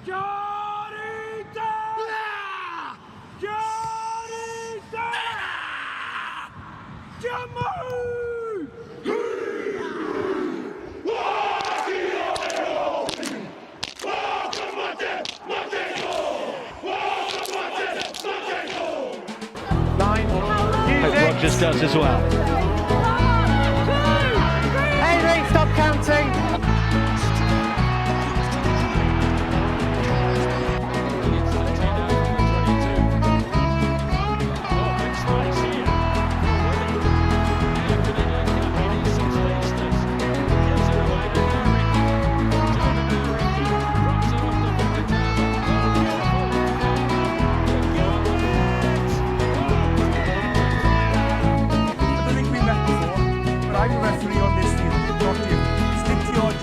Giorita! Giorita! Jammu! Hope Rogers does as well. Henry, stop counting.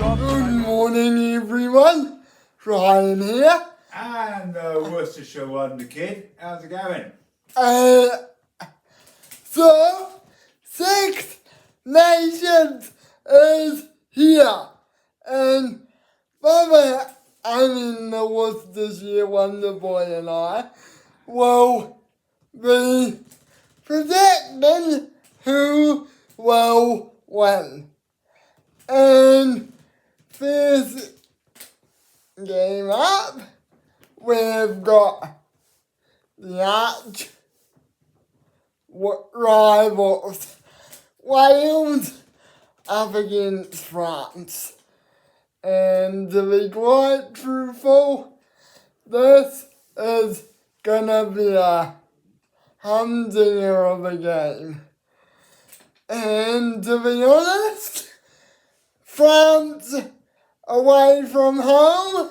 Good morning, everyone. Ryan here. And Worcestershire Wonder Kid. How's it going? So, Six Nations is here. And by the way, the Worcestershire Wonder Boy and I will be predicting who will win. And first game up, we've got the arch rivals Wales up against France. And to be quite truthful, this is gonna be a humdinger of a game. And to be honest, France away from home,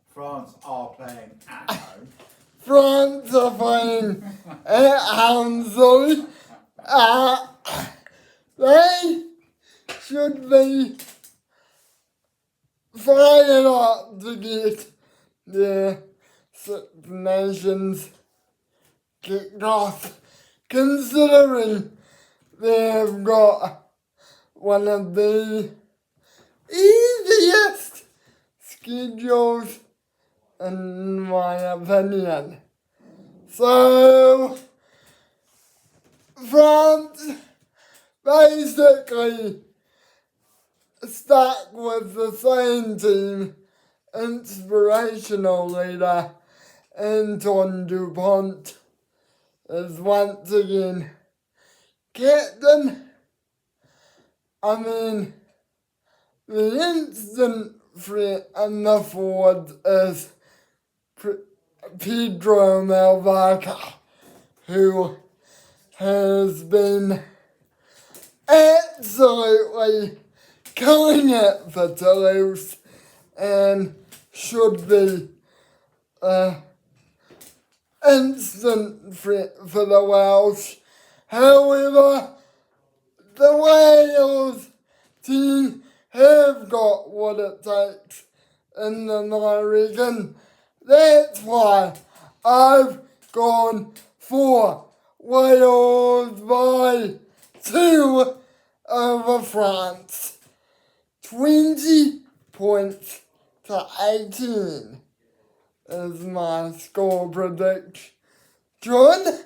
France are playing at home. France are playing at home, so they should be fired up to get their Six Nations kicked off, considering they've got one of the easiest schedules in my opinion. So, France basically stuck with the same team, inspirational leader Antoine Dupont is once again captain. The instant threat on the forward is Pedro Malvaca, who has been absolutely killing it for Toulouse and should be an instant threat for the Welsh. However, the Wales team have got what it takes, and then I reckon that's why I've gone for Wales by 2 over France. 20 points to 18 is my score prediction. John,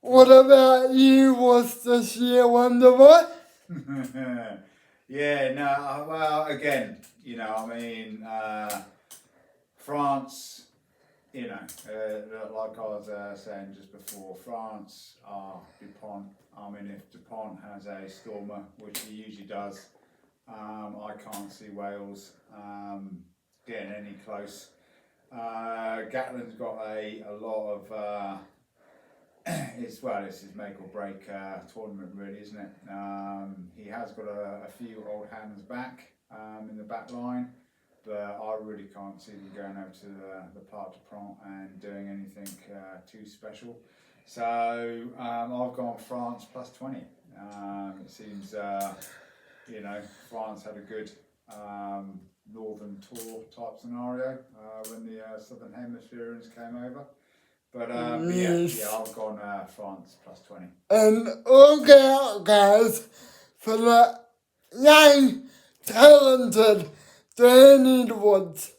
what about you, Worcestershire Wonder Boy? Yeah, no, well, again, France, like I was saying just before, France are Dupont. If Dupont has a stormer, which he usually does, I can't see Wales getting any close. Gatland's got a lot of this is make or break tournament, really, isn't it? He has got a few old hands back in the back line, but I really can't see them going over to the Parc des Princes and doing anything too special. So I've gone France plus 20. It seems France had a good Northern Tour type scenario when the Southern Hemisphereans came over. But I've gone France plus 20. And look out, guys, for the young, talented Danny Woods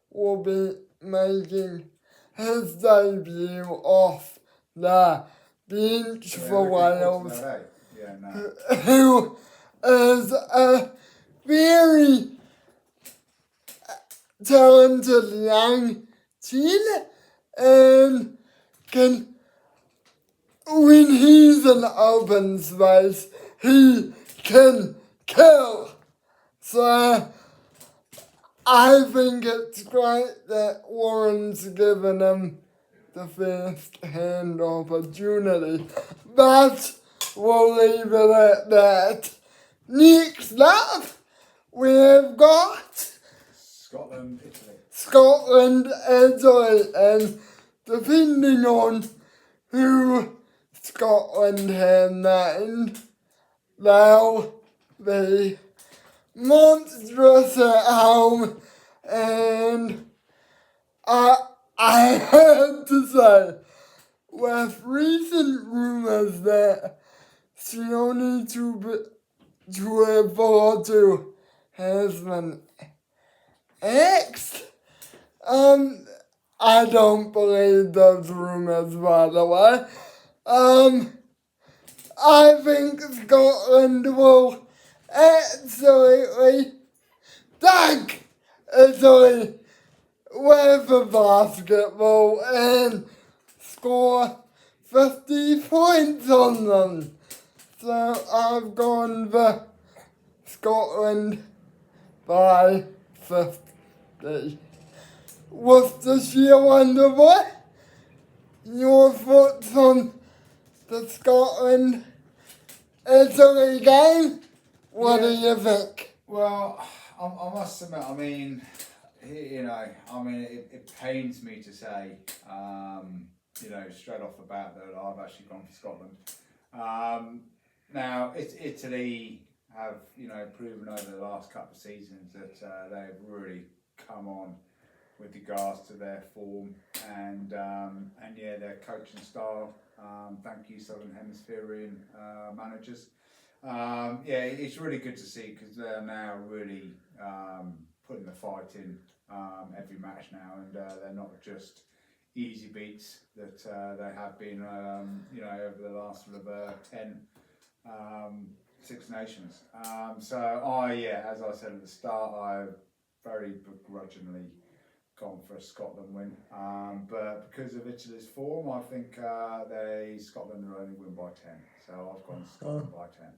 will be making his debut off the bench for Wales, Yeah, no. who is a very talented young teen and can, when he's in open space, he can kill. So I think it's great that Warren's given him the first hand opportunity, but we'll leave it at that. Next up, we've got Scotland, Italy, and depending on who Scotland have named, they'll be monstrous at home, and I had to say, with recent rumours that Sione Tuipulotu has been axed, I don't believe those rumours, by the way. I think Scotland will absolutely dunk Italy with a basketball and score 50 points on them. So I've gone for Scotland by 50. Worcestershire Wonderboy, your thoughts on the Scotland Italy game? What do you think? Well, I must admit, I mean, it pains me to say, straight off the bat that I've actually gone for Scotland. Now, Italy have, proven over the last couple of seasons that they've really come on with regards to their form and their coaching style. Thank you, Southern Hemispherian managers. It's really good to see because they're now really putting the fight in every match now, and they're not just easy beats that they have been, over the last sort of 10 Six Nations. As I said at the start, I very begrudgingly gone for a Scotland win, but because of Italy's form, I think Scotland will only win by 10. So I've gone Scotland by 10.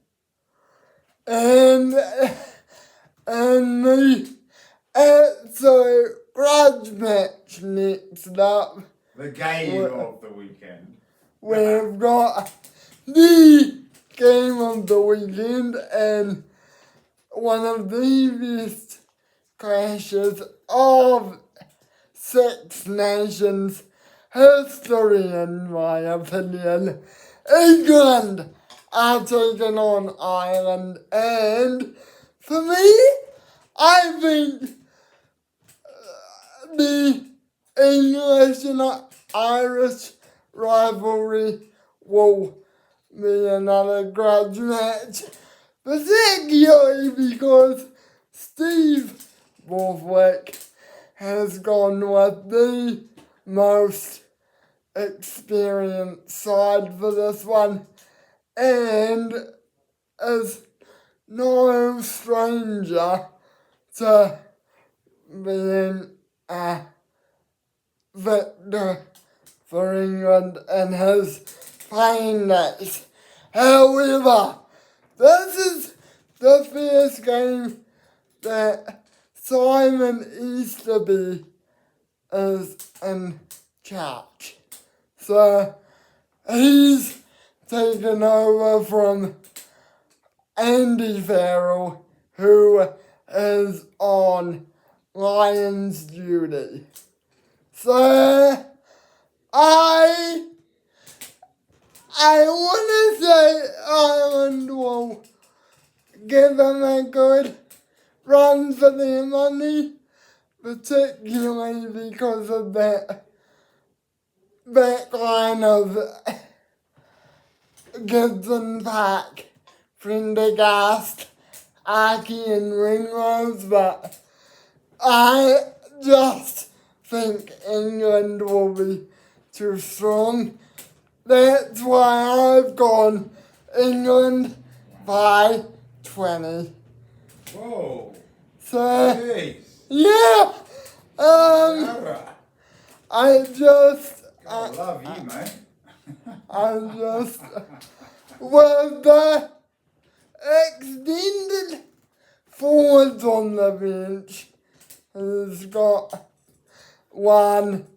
And the absolute grudge match next up. The game of the weekend. We've got the game of the weekend and one of the best clashes of Six Nations history, in my opinion. England are taking on Ireland, and for me, I think the English and Irish rivalry will be another grudge match, particularly because Steve Borthwick has gone with the most experienced side for this one and is no stranger to being a victor for England in his playing days. However, this is the first game that Simon Easterby is in charge. So he's taken over from Andy Farrell, who is on Lions duty. So I want to say Ireland will give them a good run for their money, particularly because of that backline of Gibson Park, Prendergast, Aki and Ringrose, but I just think England will be too strong. That's why I've gone England by 20. Whoa. So, Jeez. yeah. Alright. I just, I love you, mate. with the extended forwards on the bench, has got one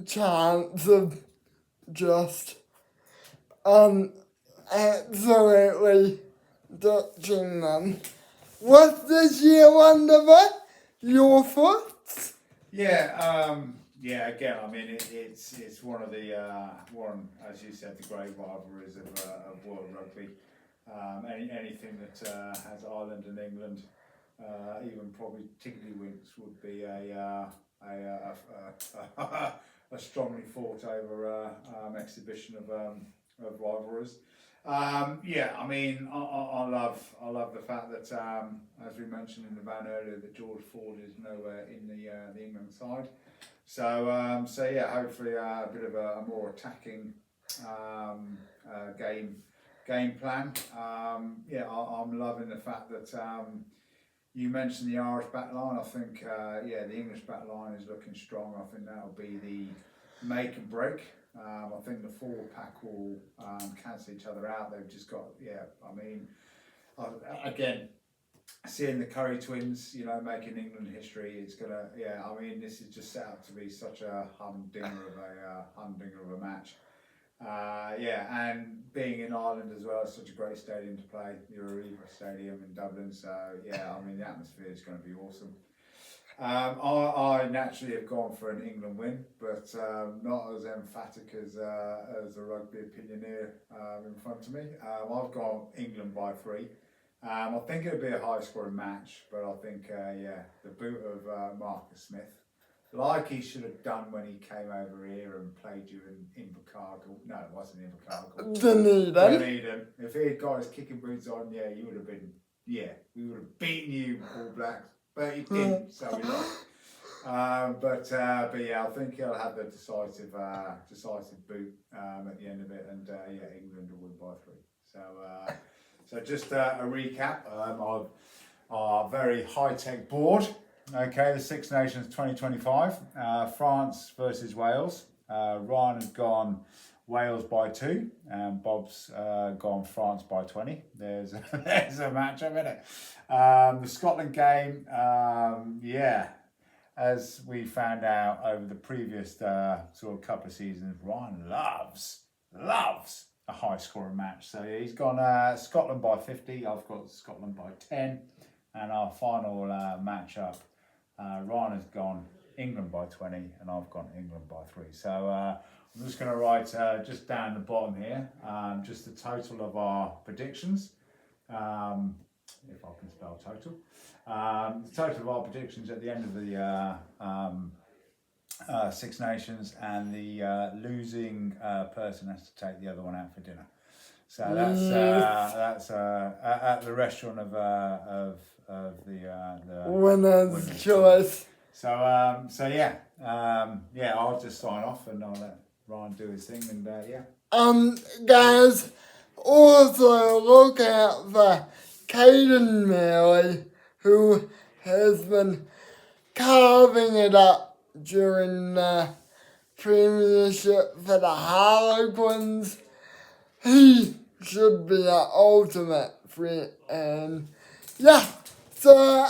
chance of just absolutely ditching them. What's this year wonderful? Your thoughts? Yeah, again, I mean, it's one of the, as you said, the great rivalries of world rugby. Anything that has Ireland and England, even probably Tiddlywinks would be a strongly fought over exhibition of rivalries. Yeah, I mean, I love the fact that, as we mentioned in the van earlier, that George Ford is nowhere in the England side. So yeah, hopefully a bit of a more attacking game plan. Yeah, I'm loving the fact that you mentioned the Irish back line. I think yeah, the English back line is looking strong. I think that'll be the make and break. I think the forward pack will cancel each other out. They've just got, yeah, I mean, again, seeing the Curry twins, you know, making England history, it's gonna, yeah, I mean, this is just set up to be such a humdinger of a match. Yeah, and being in Ireland as well, it's such a great stadium to play, the Aviva Stadium in Dublin. So yeah, I mean, the atmosphere is going to be awesome. I naturally have gone for an England win, but not as emphatic as the rugby opinioneer in front of me. I've gone England by 3. I think it'll be a high-scoring match, but I think yeah, the boot of Marcus Smith, like he should have done when he came over here and played you in Invercargill. No, it wasn't Invercargill. Dunedin. If he had got his kicking boots on, yeah, you would have been. Yeah, we would have beaten you, All Blacks. But he didn't, so we lost. But yeah, I think he'll have the decisive boot at the end of it, and yeah, England will win by 3. So just a recap of our very high-tech board. Okay, the Six Nations 2025, France versus Wales. Ryan has gone Wales by 2, and Bob's gone France by 20. There's a matchup, isn't it? The Scotland game, yeah, as we found out over the previous sort of couple of seasons, Ryan loves a high-scoring match. So yeah, he's gone Scotland by 50. I've got Scotland by 10, and our final matchup, Ryan has gone England by 20, and I've gone England by 3. So I'm just going to write just down the bottom here, just the total of our predictions, if I can spell total. The total of our predictions at the end of the Six Nations, and the losing person has to take the other one out for dinner. So that's at the restaurant of the winner's choice. So yeah, yeah, I'll just sign off and I'll let Ryan do his thing, and yeah. Guys, also look out for Caden Mealy, who has been carving it up during the premiership for the Harlequins. He should be an ultimate threat, and yeah, so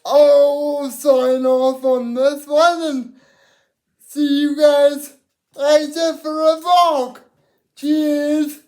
I'll sign off on this one and see you guys later for a vlog. Cheers!